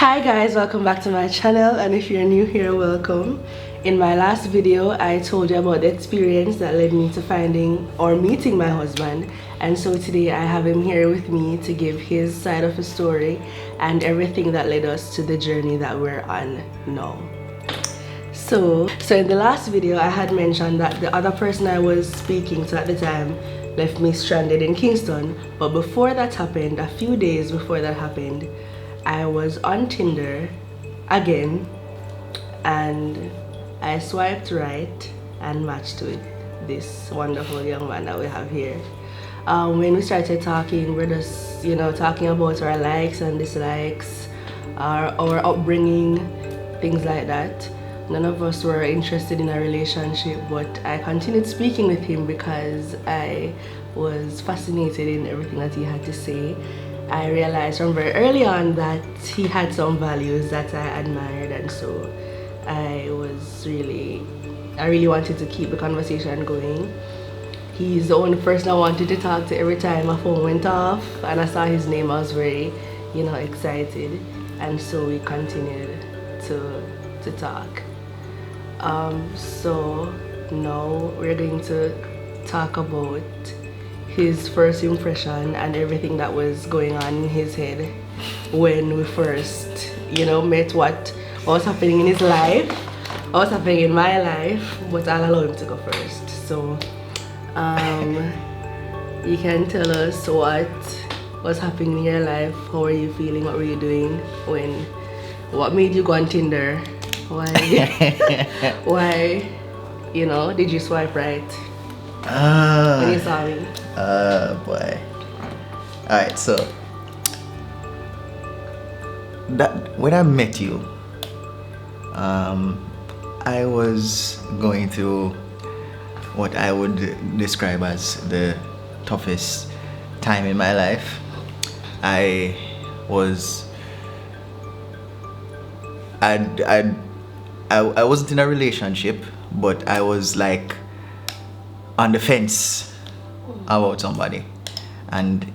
Hi guys, welcome back to my channel, and if you're new here, welcome. In my last video I told you about the experience that led me to finding or meeting my husband, and so today I have him here with me to give his side of the story and everything that led us to the journey that we're on now. So in the last video I had mentioned that the other person I was speaking to at the time left me stranded in Kingston, but before that happened, a few days before that happened, I was on Tinder again and I swiped right and matched with this wonderful young man that we have here. When we started talking, we're just, talking about our likes and dislikes, our upbringing, things like that. None of us were interested in a relationship, but I continued speaking with him because I was fascinated in everything that he had to say. I realized from very early on that he had some values that I admired, and so I really wanted to keep the conversation going. He's the only person I wanted to talk to every time my phone went off and I saw his name. I was very, excited, and so we continued to talk. So now we're going to talk about his first impression and everything that was going on in his head when we first, met, what was happening in his life, what was happening in my life, but I'll allow him to go first. So you can tell us what was happening in your life. How are you feeling? What were you doing? What made you go on Tinder? Why did you swipe right when you saw me? Boy. Alright, so that when I met you, I was going through what I would describe as the toughest time in my life. I wasn't in a relationship, but I was like on the fence about somebody, and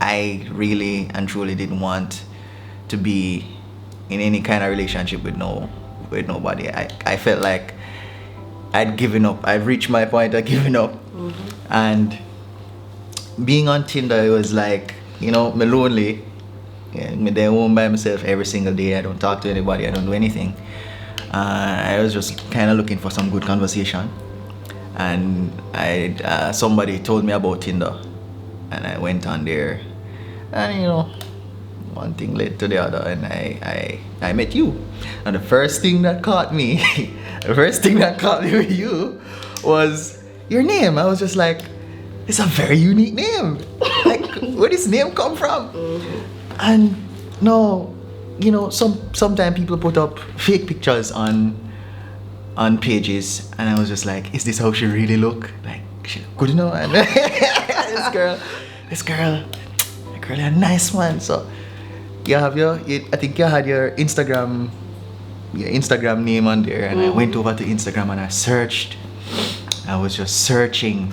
I really and truly didn't want to be in any kind of relationship with nobody. I felt like I'd given up. I've reached my point of giving up. And being on Tinder, it was like, me lonely. Me there home by myself every single day. I don't talk to anybody. I don't do anything. I was just kind of looking for some good conversation, and somebody told me about Tinder, and I went on there, and one thing led to the other, and I met you. And the first thing that caught me with you was your name. I was just like, it's a very unique name. Like, where this name come from? And no, sometimes people put up fake pictures on pages, and I was just like, is this how she really look? Like, she look good enough? And this girl, a nice one. So you have I think you had your Instagram name on there, and I went over to Instagram and I searched. I was just searching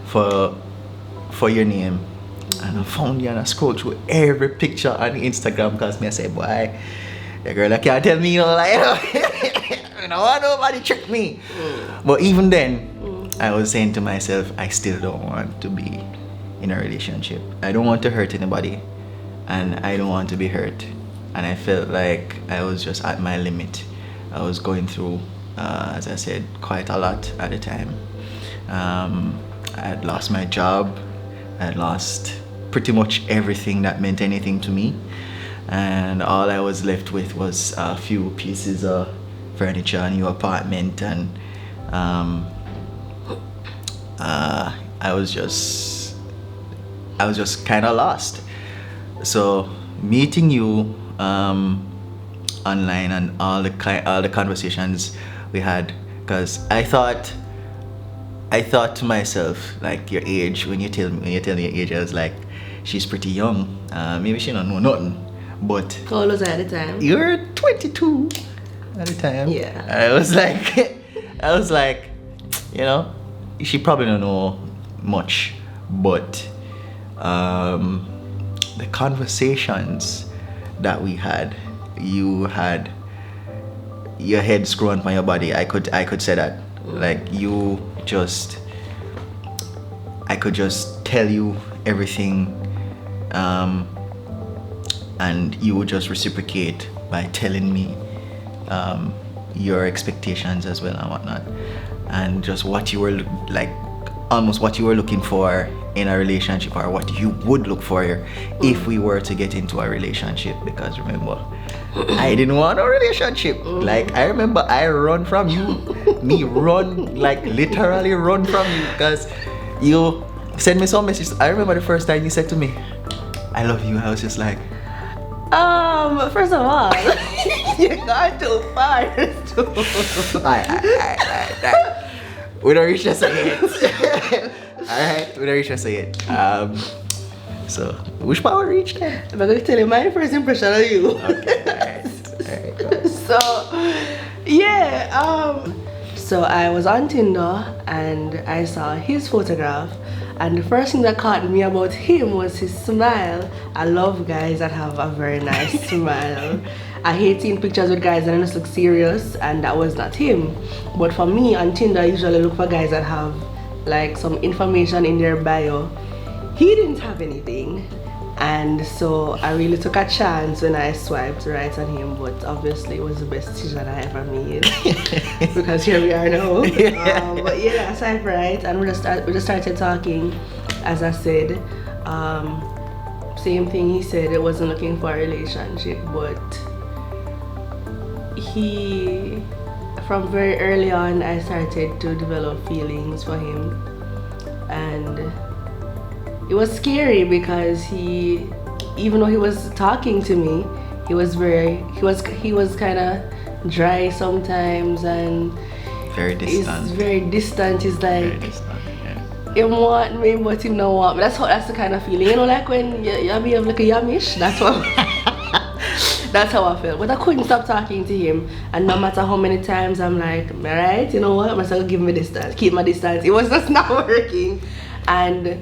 for your name, and I found you, and I scrolled through every picture on Instagram because I said, boy, the girl that can't tell me I don't want nobody trick me. But even then, I was saying to myself, I still don't want to be in a relationship. I don't want to hurt anybody, and I don't want to be hurt. And I felt like I was just at my limit. I was going through, as I said, quite a lot at the time. I had lost my job. I had lost pretty much everything that meant anything to me, and all I was left with was a few pieces of furniture, a new apartment, and I was just kind of lost. So meeting you online and all the conversations we had, because I thought to myself, like, your age, when you tell me your age, I was like, she's pretty young. Maybe she don't know nothing. But how old was I at the time? You were 22 at the time. Yeah. I was like, she probably don't know much, but the conversations that we had, you had your head screwing on your body. I could say that. Like I could just tell you everything, and you would just reciprocate by telling me your expectations as well and whatnot, and just what you were like, almost what you were looking for in a relationship, or what you would look for if we were to get into a relationship. Because remember, I didn't want a relationship. Like, I remember I run from you. Me run, like literally run from you, because you send me some messages. I remember the first time you said to me, I love you. I was just like, first of all, you got too far. Alright. We don't reach just say it. Alright, we don't reach just say it. So which part we reached then? I'm gonna tell you my first impression of you. Okay, alright. So yeah, so I was on Tinder and I saw his photograph, and the first thing that caught me about him was his smile. I love guys that have a very nice smile. I hate seeing pictures with guys that just look serious, and that was not him. But for me on Tinder, I usually look for guys that have like some information in their bio. He didn't have anything, and so I really took a chance when I swiped right on him. But obviously it was the best decision I ever made, because here we are now. But yeah, I swiped right, and we just started talking. As I said, same thing he said. It wasn't looking for a relationship, but he, from very early on, I started to develop feelings for him, and it was scary because he, even though he was talking to me, he was kind of dry sometimes, and very distant. He's very distant. He's like, very distant, yeah. He want me, but he don't want me. That's the kind of feeling, you know, like when you behave like a yamish. That's what. That's how I felt. But I couldn't stop talking to him, and no matter how many times I'm like, alright, you know what, I'm gonna give me distance, keep my distance. It was just not working. And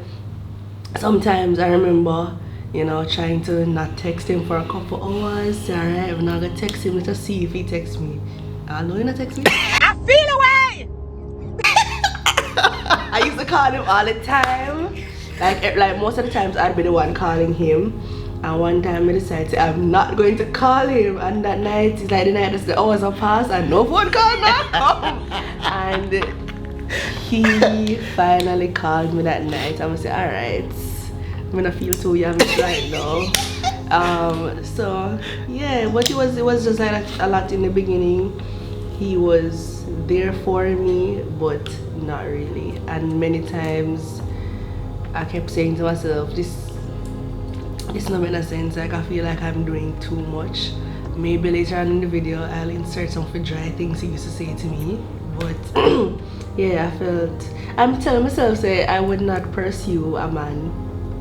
sometimes I remember, you know, trying to not text him for a couple hours. Say, alright, I'm not gonna text him, let's see if he texts me. I know you're not text me. I feel away! I used to call him all the time. Like most of the times I'd be the one calling him. And one time I decided I'm not going to call him, and that night, it's like the night that the hours have passed and no phone call now. And he finally called me that night. I'm gonna say, alright, I'm gonna feel too young right now. So yeah, but it was just like a lot in the beginning. He was there for me, but not really. And many times I kept saying to myself, it's not making sense. Like, I feel like I'm doing too much. Maybe later on in the video I'll insert some of the dry things he used to say to me. But yeah, I'm telling myself, say I would not pursue a man,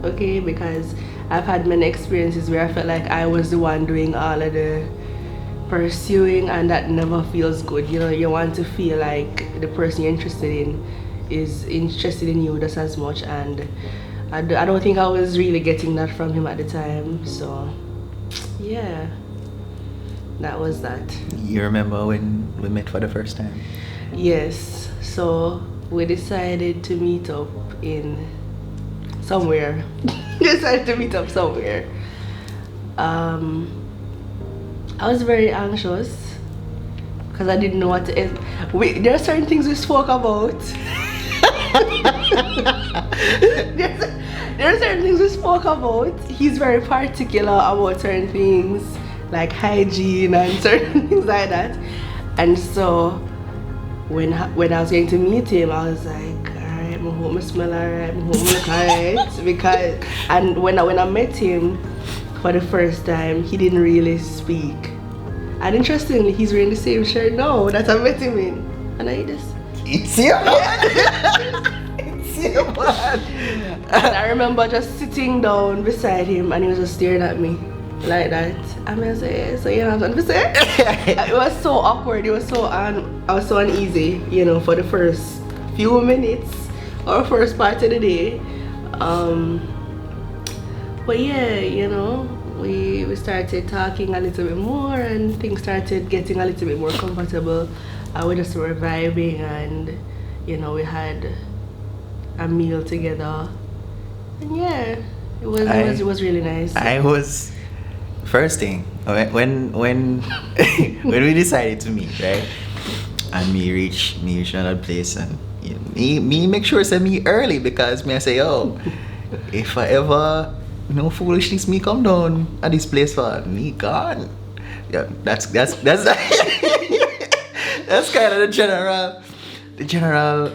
okay? Because I've had many experiences where I felt like I was the one doing all of the pursuing, and that never feels good. You know, you want to feel like the person you're interested in is interested in you just as much, and I don't think I was really getting that from him at the time. So yeah, that was that. You remember when we met for the first time? Yes. So we decided to meet up in somewhere. Decided to meet up somewhere. I was very anxious because I didn't know what to. There are certain things we spoke about. There are certain things we spoke about. He's very particular about certain things, like hygiene and certain things like that. And so when I was going to meet him, I was like, alright, I hope I smell alright, I hope I look alright. Because, and when I met him for the first time, he didn't really speak. And interestingly, he's wearing the same shirt now that I met him in. And I just, it's you, man. It's you, man. And I remember just sitting down beside him, and he was just staring at me like that. I'm gonna say, so you know what I'm gonna say? It was so awkward. It was so I was so uneasy, you know, for the first few minutes or first part of the day. But yeah, you know, we started talking a little bit more, and things started getting a little bit more comfortable. We just were vibing, and you know, we had a meal together, and yeah, it was really nice. I was first thing when when we decided to meet, right? And me reach another place, and me make sure say me early, because me I say, oh, if I ever foolishness me come down at this place for me gone. Yeah, that's that's kind of the general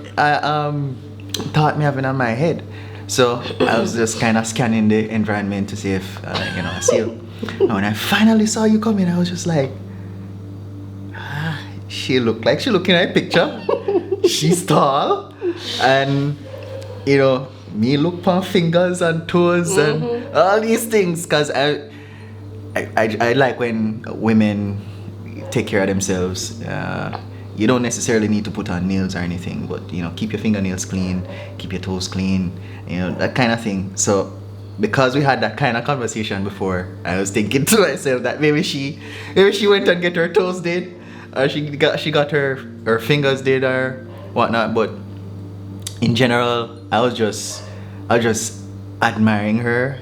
thought me having on my head. So I was just kind of scanning the environment to see if I see you. And when I finally saw you come in, I was just like, she looked like she looking at a picture. She's tall, and me look for fingers and toes and all these things, because I like when women take care of themselves. You don't necessarily need to put on nails or anything, but keep your fingernails clean, keep your toes clean, that kind of thing. So because we had that kind of conversation before, I was thinking to myself that maybe she went and get her toes did, or she got her fingers did or whatnot. But in general, I was just admiring her.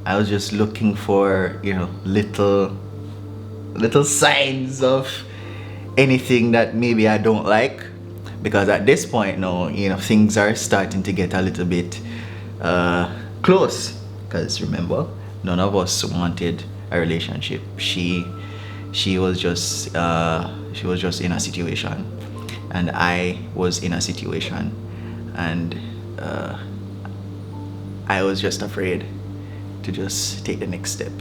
I was just looking for little signs of anything that maybe I don't like, because at this point now things are starting to get a little bit close, because remember, none of us wanted a relationship. She was just in a situation, and I was in a situation, and I was just afraid to just take the next step.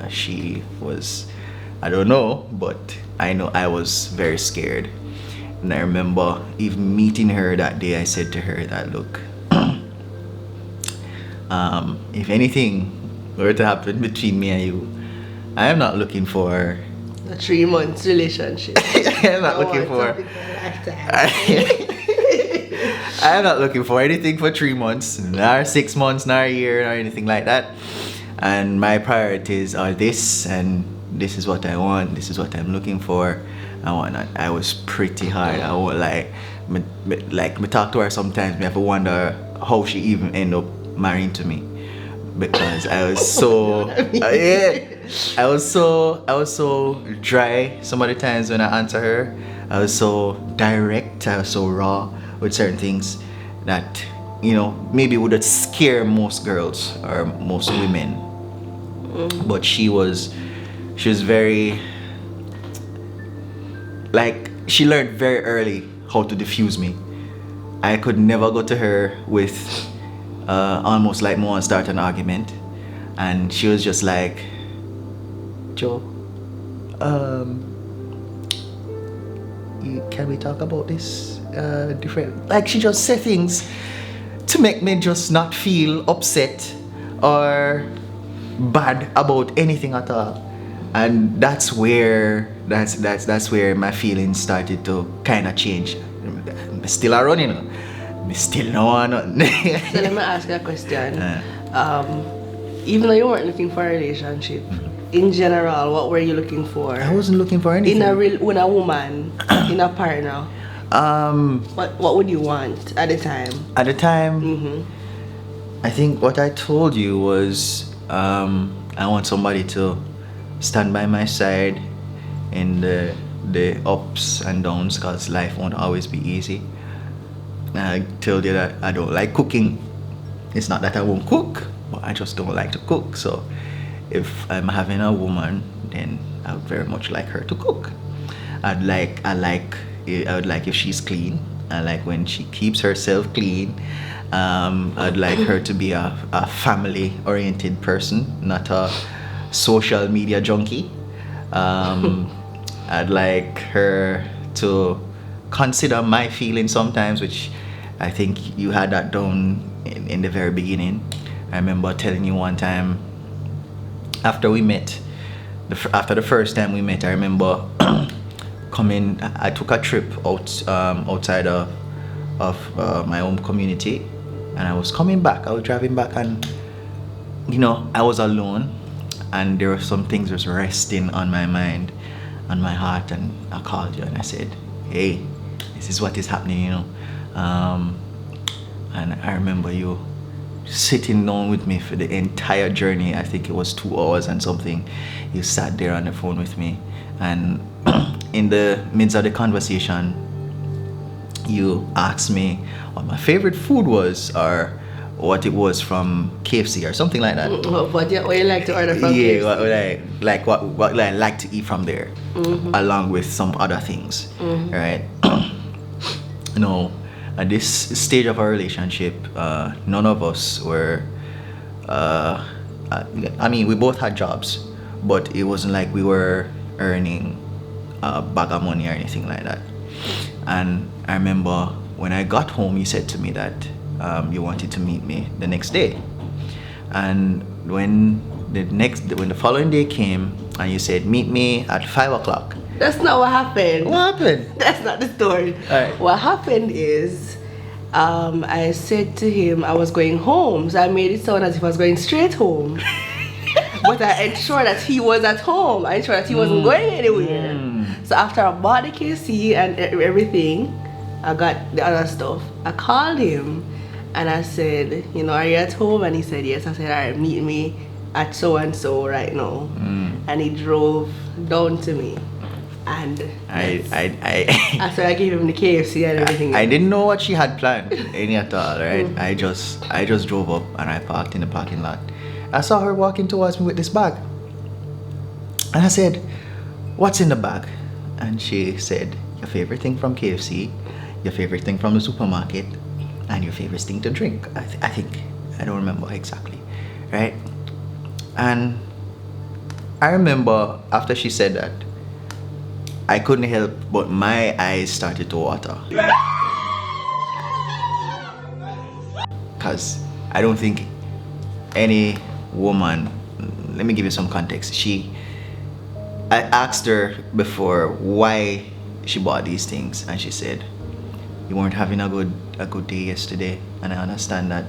She was, I don't know, but I know I was very scared. And I remember even meeting her that day, I said to her that, look, if anything were to happen between me and you, I am not looking for a 3 months relationship. I'm not looking for I'm not looking for anything for 3 months, nor 6 months, nor a year, or anything like that. And my priorities are this, and this is what I want, this is what I'm looking for, and whatnot. I was pretty hard. I won't lie. Me talk to her sometimes, me have to wonder how she even end up marrying to me, because I was so I was so dry some of the times when I answer her. I was so direct, I was so raw with certain things that maybe would scare most girls or most women. But she was very, like, she learned very early how to diffuse me. I could never go to her with almost like more and start an argument, and she was just like, Joe, can we talk about this different? Like, she just said things to make me just not feel upset or bad about anything at all. And that's where my feelings started to kind of change. I'm still a running. I still no one. So let me ask you a question. Even though you weren't looking for a relationship, in general, what were you looking for? I wasn't looking for anything. With a woman, in a partner. What would you want at the time? At the time, I think what I told you was I want somebody to stand by my side in the ups and downs, because life won't always be easy. I told you that I don't like cooking. It's not that I won't cook, but I just don't like to cook. So if I'm having a woman, then I would very much like her to cook. I would like if she's clean. I like when she keeps herself clean. I'd like her to be a family-oriented person, not a social media junkie. I'd like her to consider my feelings sometimes, which I think you had that down in the very beginning. I remember telling you one time, after we met, after the first time we met, I remember I took a trip outside of my home community, and I was coming back. I was driving back, and you know, I was alone, and there were some things just resting on my mind, on my heart, and I called you and I said, hey, this is what is happening, you know. And I remember you sitting down with me for the entire journey. I think it was 2 hours and something. You sat there on the phone with me, and in the midst of the conversation, you asked me what my favorite food was, or what it was from KFC or something like that. What you like to order from Yeah, KFC? what I like to eat from there, along with some other things, right? You know, at this stage of our relationship, none of us were. I mean, we both had jobs, but it wasn't like we were earning a bag of money or anything like that. And I remember when I got home, you said to me that you wanted to meet me the next day. And when the following day came, and you said meet me at 5 o'clock. That's not what happened. What happened? That's not the story. Alright. What happened is, I said to him I was going home, so I made it sound as if I was going straight home. But I ensured that he was at home. I ensured that he wasn't going anywhere. So after I bought the KC and everything, I got the other stuff. I called him and I said, you know, are you at home? And he said yes. I said, all right, meet me at so and so right now. And he drove down to me. And so I gave him the KFC and everything. I didn't know what she had planned any at all, right? I just drove up and I parked in the parking lot. I saw her walking towards me with this bag, and I said, what's in the bag? And she said, your favorite thing from KFC, your favorite thing from the supermarket, and your favorite thing to drink. I think, I don't remember exactly, right? And I remember after she said that, I couldn't help but my eyes started to water. Because I don't think any woman, let me give you some context. I asked her before why she bought these things, and she said, you weren't having a good day yesterday, and I understand that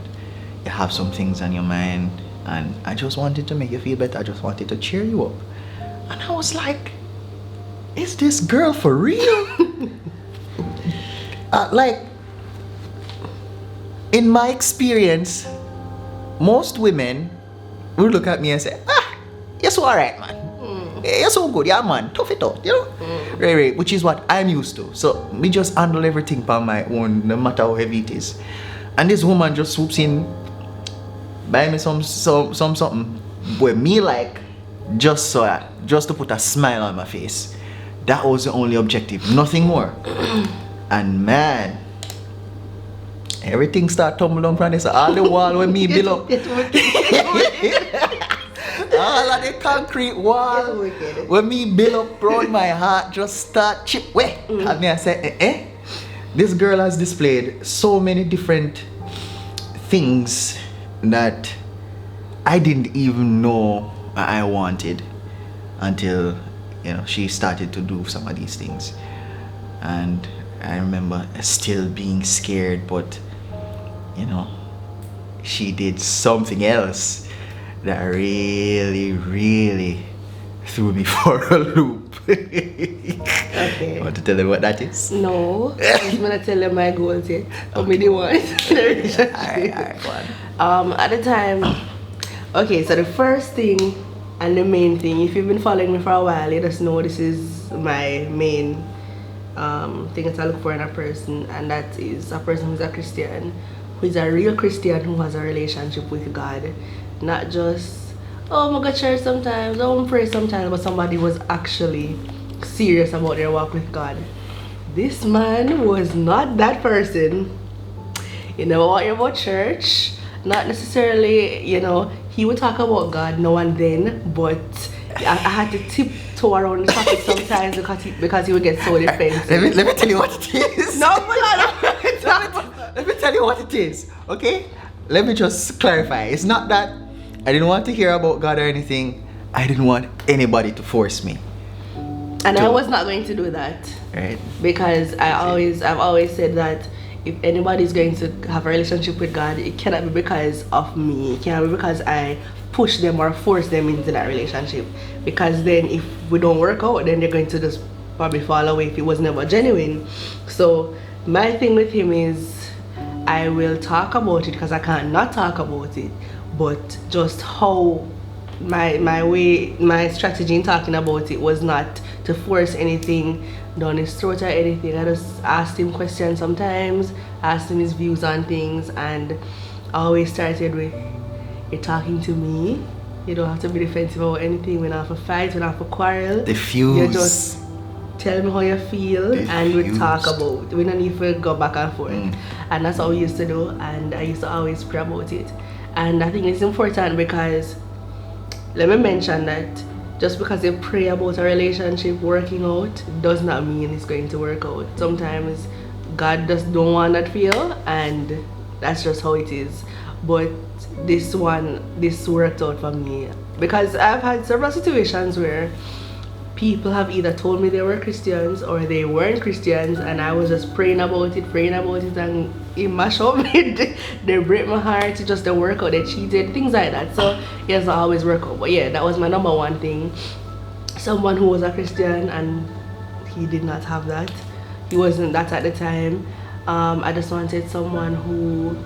you have some things on your mind, and I just wanted to make you feel better. I just wanted to cheer you up. And I was like, is this girl for real? Like, in my experience, most women will look at me and say, you're so alright, man. You're so good, yeah, man. Tough it out, you know? Right, which is what I'm used to. So, me just handle everything by my own, no matter how heavy it is. And this woman just swoops in, buy me some something with me like, just to put a smile on my face. That was the only objective, nothing more. And man, everything start tumbling down from this. All the wall when me build up. All of the concrete wall when me build up around my heart just start chip away. And me I say, this girl has displayed so many different things that I didn't even know I wanted until, you know, she started to do some of these things. And I remember still being scared, but you know, she did something else that really threw me for a loop. Okay. You want to tell them what that is? No, I'm gonna tell them my goals yet. But me the one. Alright, go on. At the time, okay, so the first thing and the main thing, if you've been following me for a while, you just know this is my main thing that I look for in a person, and that is a person who's a Christian, who is a real Christian who has a relationship with God. Not just, oh, I'm going to church sometimes, oh, I'm pray sometimes, but somebody was actually serious about their walk with God. This man was not that person. You know what about church? Not necessarily, you know, he would talk about God now and then, but I had to tiptoe around the topic sometimes because he would get so defensive. Let me tell you what it is. No, Let me tell you what it is, okay? Let me just clarify. It's not that I didn't want to hear about God or anything. I didn't want anybody to force me. And I was not going to do that. Right? Because I've always said that if anybody's going to have a relationship with God, it cannot be because of me. It cannot be because I push them or force them into that relationship, because then if we don't work out, then they're going to just probably fall away if it was never genuine. So my thing with him is I will talk about it because I can't not talk about it, but just how my strategy in talking about it was not to force anything down his throat or anything. I just asked him questions sometimes, asked him his views on things, and I always started with, you're talking to me, you don't have to be defensive about anything, we don't have to fight, we don't have to quarrel. Diffuse. You just tell me how you feel and we talk about. We don't need to go back and forth. And that's what we used to do, and I used to always pray about it. And I think it's important because, let me mention that just because you pray about a relationship working out does not mean it's going to work out. Sometimes God just don't want that feel, and that's just how it is. But this worked out for me because I've had several situations where people have either told me they were Christians or they weren't Christians, and I was just praying about it, and it mashed up me. They break my heart. It just didn't work out. They cheated, things like that. So it doesn't always work out. But yeah, that was my number one thing. Someone who was a Christian and he did not have that. He wasn't that at the time. I just wanted someone who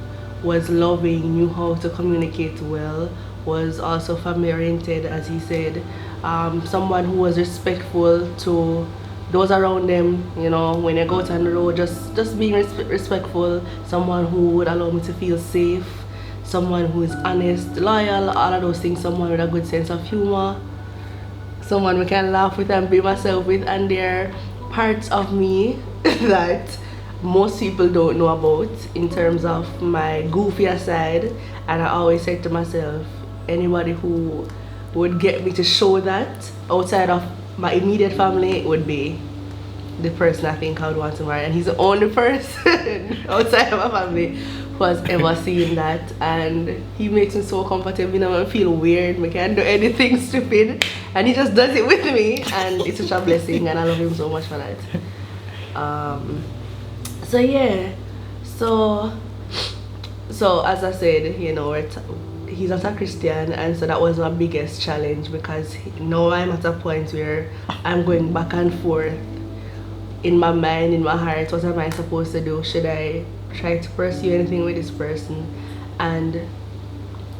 was loving, knew how to communicate well, was also family-oriented, as he said. Someone who was respectful to those around them, you know, when I go out on the road, just being respectful. Someone who would allow me to feel safe, someone who is honest, loyal, all of those things. Someone with a good sense of humor, someone we can laugh with and be myself with. And there are parts of me that most people don't know about in terms of my goofier side, and I always say to myself, anybody who would get me to show that outside of my immediate family would be the person I think I would want to marry. And he's the only person outside of my family who has ever seen that, and he makes me so comfortable. You know, I feel weird, I can't do anything stupid, and he just does it with me, and it's such a blessing, and I love him so much for that. So yeah, so as I said, you know, he's not a Christian, and so that was my biggest challenge, because now I'm at a point where I'm going back and forth in my mind, in my heart. What am I supposed to do? Should I try to pursue anything with this person? And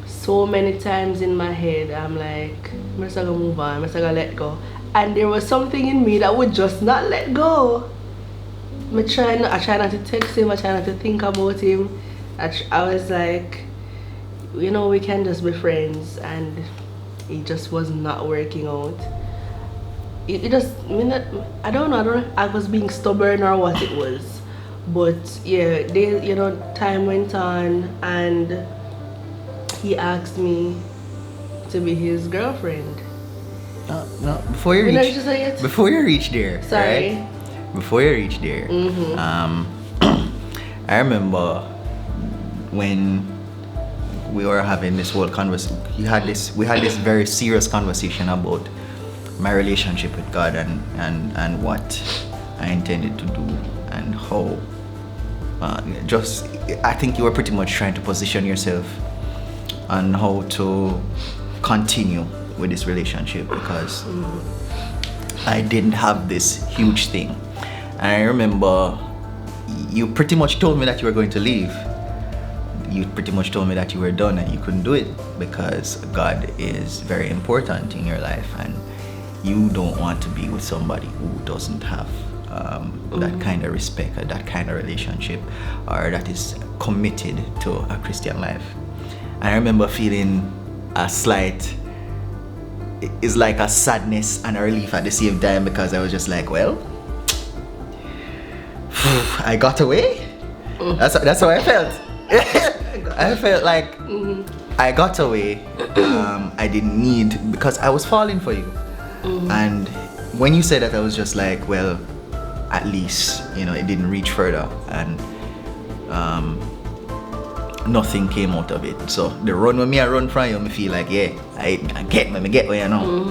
so many times in my head I'm like, I'm just gonna move on, I'm just gonna let go. And there was something in me that would just not let go. I try not to text him, I try not to think about him. I was like, you know, we can just be friends, and it just was not working out. It just, I don't know, I was being stubborn or what it was. But yeah, you know, time went on, and he asked me to be his girlfriend. No, before you reach there, sorry. Right? Before you reach there, I remember when we were having this whole conversation. We had this very serious conversation about my relationship with God and what I intended to do and how. I think you were pretty much trying to position yourself on how to continue with this relationship, because I didn't have this huge thing. And I remember you pretty much told me that you were going to leave. You pretty much told me that you were done and you couldn't do it because God is very important in your life, and you don't want to be with somebody who doesn't have that kind of respect or that kind of relationship, or that is committed to a Christian life. And I remember feeling a slight, it's like a sadness and a relief at the same time, because I was just like, well, I got away. That's how I felt. I felt like I got away. I didn't need, because I was falling for you. And when you said that, I was just like, well, at least, you know, it didn't reach further, and nothing came out of it. So the run with me, I run from you, I feel like, yeah, I get where you know.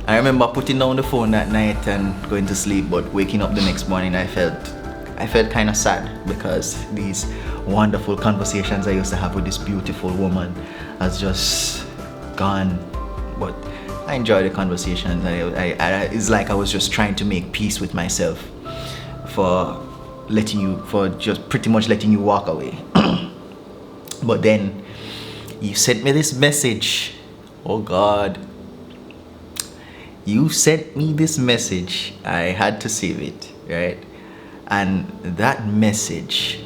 I remember putting down the phone that night and going to sleep, but waking up the next morning, I felt kind of sad, because these wonderful conversations I used to have with this beautiful woman has just gone. But I enjoyed the conversations. It's like I was just trying to make peace with myself for just pretty much letting you walk away. But then you sent me this message. Oh God. You sent me this message. I had to save it, right? And that message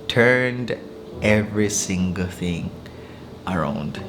turned every single thing around.